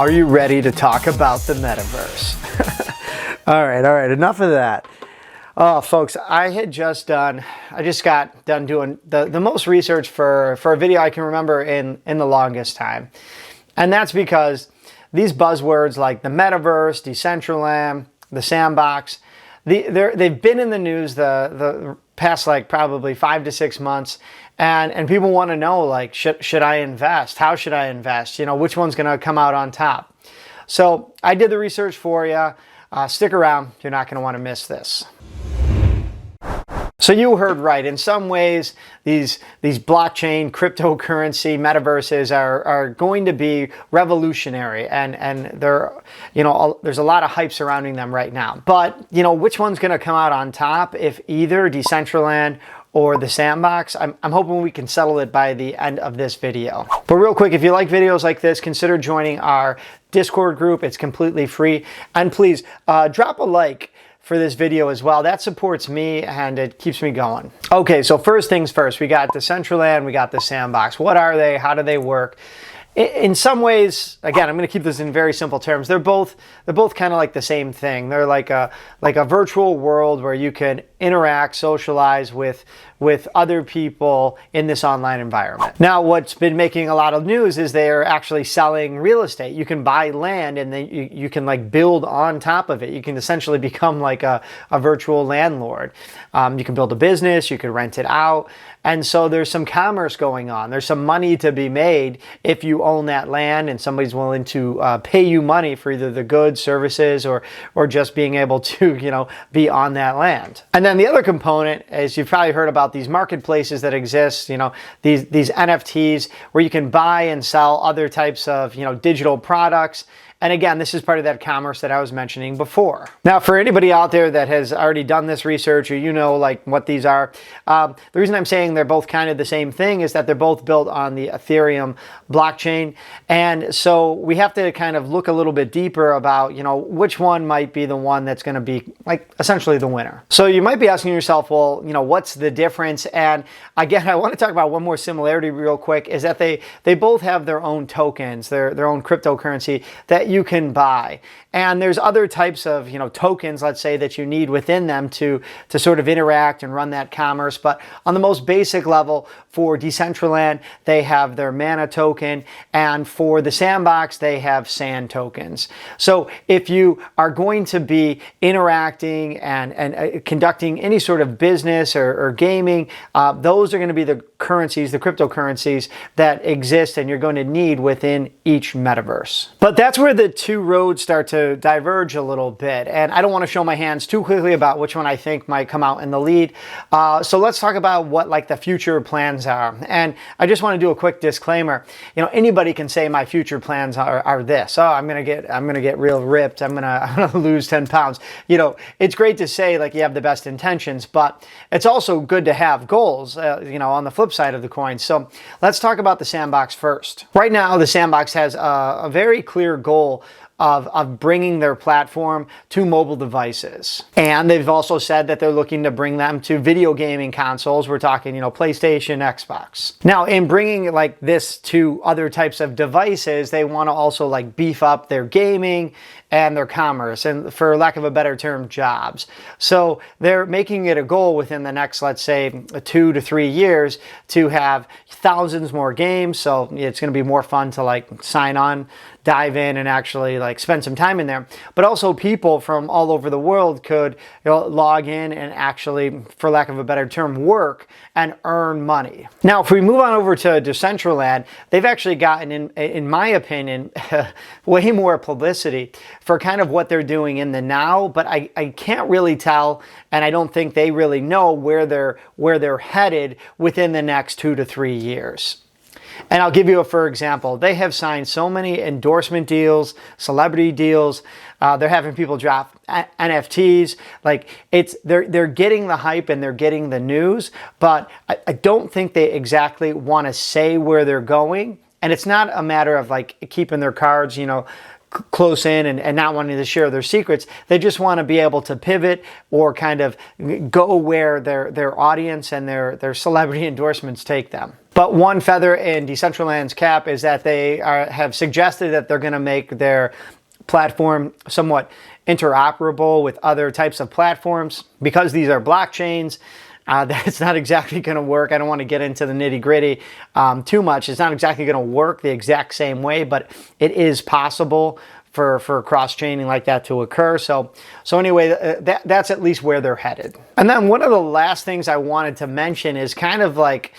Are you ready to talk about the metaverse? All right, enough of that. Oh, folks, I just got done doing the most research for a video I can remember in the longest time. And that's because these buzzwords like the metaverse, Decentraland, the sandbox, they've been in the news the past like probably 5 to 6 months. And people want to know, like, should I invest? How should I invest? You know, which one's going to come out on top? So I did the research for you. Stick around. You're not going to want to miss this. So you heard right. In some ways, these blockchain, cryptocurrency, metaverses are going to be revolutionary, and there's a lot of hype surrounding them right now. But which one's going to come out on top? If either Decentraland or the sandbox, I'm hoping we can settle it by the end of this video. But real quick, if you like videos like this, consider joining our Discord group. It's completely free. And please drop a like for this video as well. That supports me and it keeps me going. Okay, so first things first, we got Decentraland, we got the sandbox. What are they? How do they work? In some ways, again, I'm going to keep this in very simple terms. They're both kind of like the same thing. They're like a virtual world where you can interact, socialize with other people in this online environment. Now, what's been making a lot of news is they're actually selling real estate. You can buy land and then you can like build on top of it. You can essentially become like a virtual landlord. You can build a business, you can rent it out. And so there's some commerce going on. There's some money to be made if you own that land and somebody's willing to pay you money for either the goods, services, or just being able to, be on that land. And then the other component is you've probably heard about these marketplaces that exist, these NFTs where you can buy and sell other types of, digital products. And again, this is part of that commerce that I was mentioning before. Now, for anybody out there that has already done this research or like what these are, the reason I'm saying they're both kind of the same thing is that they're both built on the Ethereum blockchain. And so we have to kind of look a little bit deeper about, which one might be the one that's going to be like essentially the winner. So you might be asking yourself, well, what's the difference? And again, I want to talk about one more similarity real quick is that they both have their own tokens, their own cryptocurrency that you can buy. And there's other types of, tokens, let's say, that you need within them to sort of interact and run that commerce. But on the most basic level, for Decentraland, they have their Mana token. And for the sandbox, they have Sand tokens. So if you are going to be interacting and conducting any sort of business or gaming, those are going to be the currencies, the cryptocurrencies that exist and you're going to need within each metaverse. But that's where the two roads start to diverge a little bit. And I don't want to show my hands too quickly about which one I think might come out in the lead. So let's talk about what like the future plans are. And I just want to do a quick disclaimer. Anybody can say my future plans are this. Oh, I'm gonna get real ripped. I'm gonna lose 10 pounds. It's great to say like you have the best intentions, but it's also good to have goals, on the flip side of the coin. So let's talk about the sandbox first. Right now, the sandbox has a very clear goal of bringing their platform to mobile devices. And they've also said that they're looking to bring them to video gaming consoles. We're talking, PlayStation, Xbox. Now, in bringing like this to other types of devices, they want to also like beef up their gaming and their commerce, and for lack of a better term, jobs. So they're making it a goal within the next, let's say, 2 to 3 years to have thousands more games. So it's going to be more fun to like sign on, dive in, and actually like spend some time in there. But also people from all over the world could log in and actually, for lack of a better term, work and earn money. Now, if we move on over to Decentraland, they've actually gotten, in my opinion, way more publicity for kind of what they're doing in the now, but I can't really tell, and I don't think they really know where they're headed within the next 2 to 3 years. And I'll give you for example, they have signed so many endorsement deals, celebrity deals. They're having people drop NFTs. Like they're getting the hype and they're getting the news, but I don't think they exactly want to say where they're going. And it's not a matter of like keeping their cards, close in and not wanting to share their secrets. They just want to be able to pivot or kind of go where their audience and their celebrity endorsements take them. But one feather in Decentraland's cap is that they have suggested that they're going to make their platform somewhat interoperable with other types of platforms. Because these are blockchains, that's not exactly going to work. I don't want to get into the nitty gritty too much. It's not exactly going to work the exact same way, but it is possible for cross-chaining like that to occur. So anyway, that's at least where they're headed. And then one of the last things I wanted to mention is kind of like,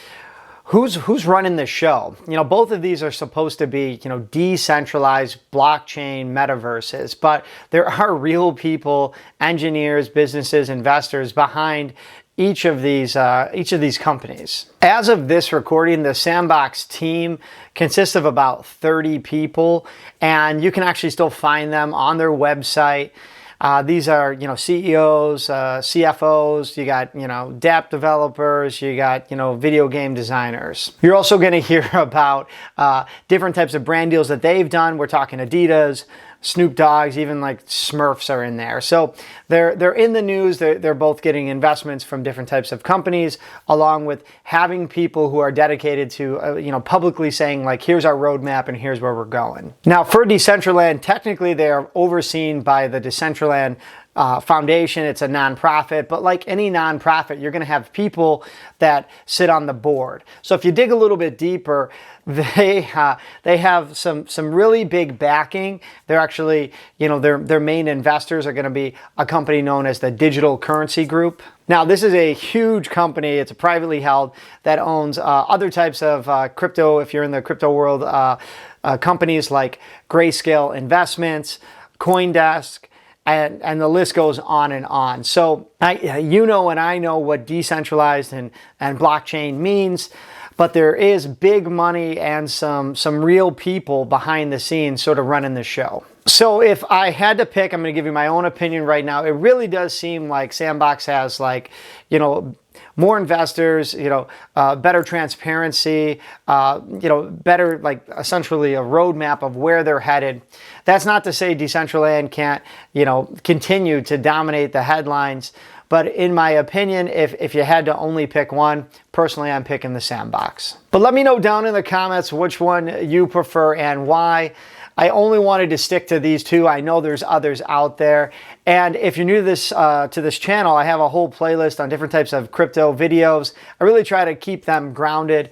who's running the show? You know, both of these are supposed to be, you know, decentralized blockchain metaverses, but there are real people, engineers, businesses, investors behind each of these companies. As of this recording, the Sandbox team consists of about 30 people, and you can actually still find them on their website. These are, you know, CEOs, CFOs, you got, you know, dApp developers, you got, you know, video game designers. You're also going to hear about different types of brand deals that they've done. We're talking Adidas, Snoop Dogg's, even like Smurfs are in there. So they're in the news. They're both getting investments from different types of companies, along with having people who are dedicated to, you know, publicly saying like, here's our roadmap and here's where we're going. Now for Decentraland, technically they are overseen by the Decentraland Foundation. It's a nonprofit, but like any nonprofit, you're going to have people that sit on the board. So if you dig a little bit deeper, they have some really big backing. They're actually, you know, their main investors are going to be a company known as the Digital Currency Group. Now, this is a huge company. It's privately held that owns other types of crypto. If you're in the crypto world, companies like Grayscale Investments, CoinDesk, and the list goes on and on. So you know and I know what decentralized and blockchain means, but there is big money and some real people behind the scenes sort of running the show. So if I had to pick, I'm going to give you my own opinion right now. It really does seem like Sandbox has, like, you know, more investors, you know, better transparency, you know, better, like, essentially a roadmap of where they're headed. That's not to say Decentraland can't, you know, continue to dominate the headlines. But in my opinion, if you had to only pick one, personally, I'm picking the Sandbox. But let me know down in the comments which one you prefer and why. I only wanted to stick to these two. I know there's others out there. And if you're new to this channel, I have a whole playlist on different types of crypto videos. I really try to keep them grounded.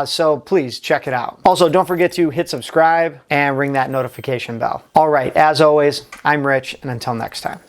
So please check it out. Also, don't forget to hit subscribe and ring that notification bell. All right, as always, I'm Rich, and until next time.